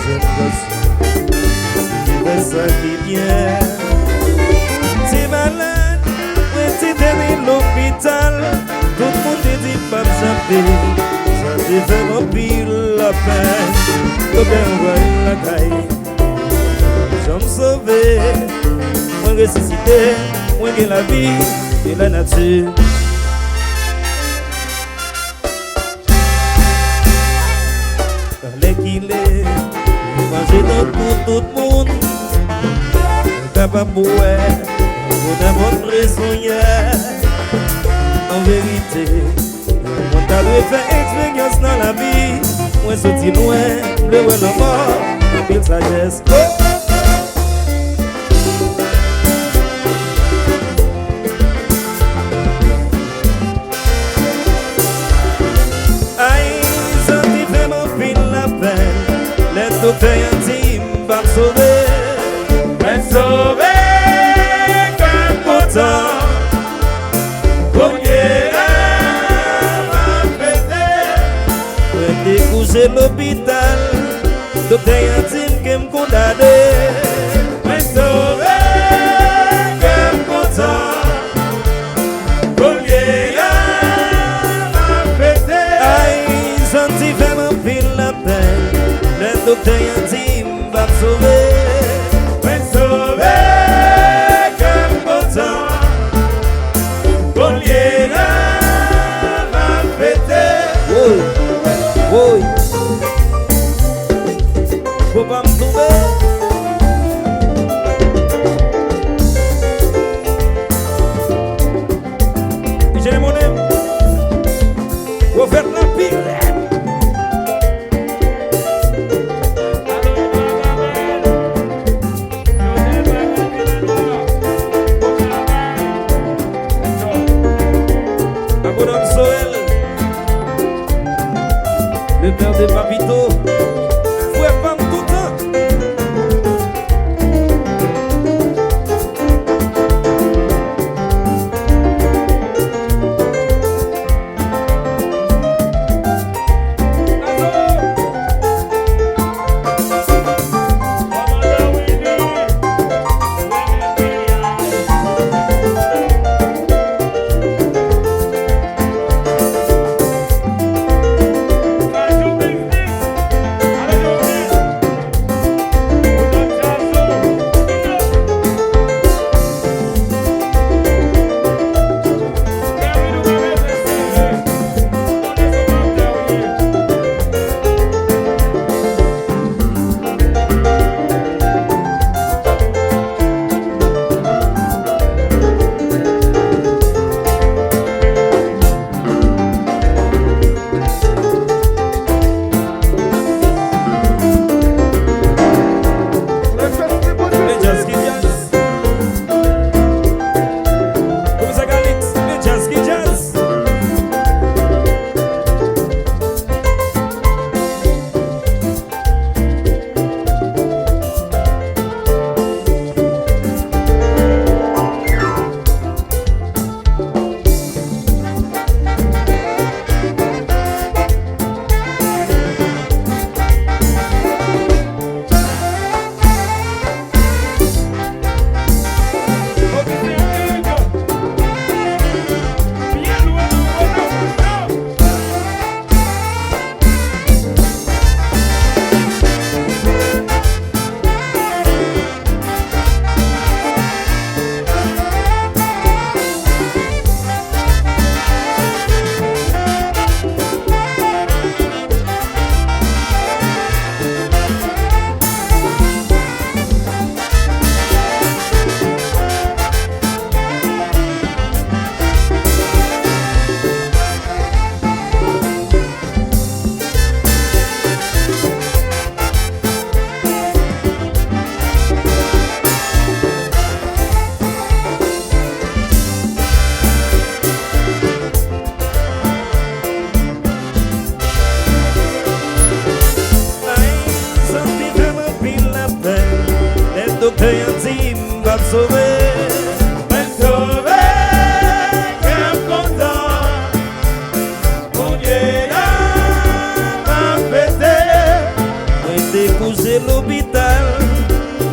jeune gosse qui fait ça qui vient. T'es malade, ouais, t'es dans l'hôpital. Tout le monde te dit pas de chanter. Ça te fait mon pile la peine. Tout bien envoyé la caille. J'en me sauver, moi ressusciter, moi gagne la vie et la nature. Qu'il est manger dans tout le monde capable de on a montré son hier en vérité on t'a dû faire expérience dans la vie moi sorti loin le ouais la mort pile sagesse docteur intime va me sauver comme pourtant combien m'a pété pour découcher l'hôpital docteur intime qui me condamné me sauver comme pourtant combien m'a pété aïe senti vraiment pile la peine le docteur intime va me sauver comme pourtant collier m'a pété. Oui, oui. Faut pas me sauver. J'ai mon aime. Faut faire la pile. Le père de Papito, fouet femme tout le temps.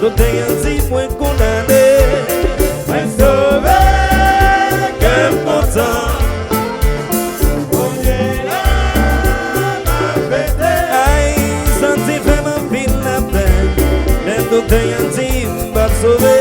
Docteur a dit moi condamné. Mais sauvé, quel content. Aïe, ça te fait ma vie la peine. Le docteur a dit m'a sauvé.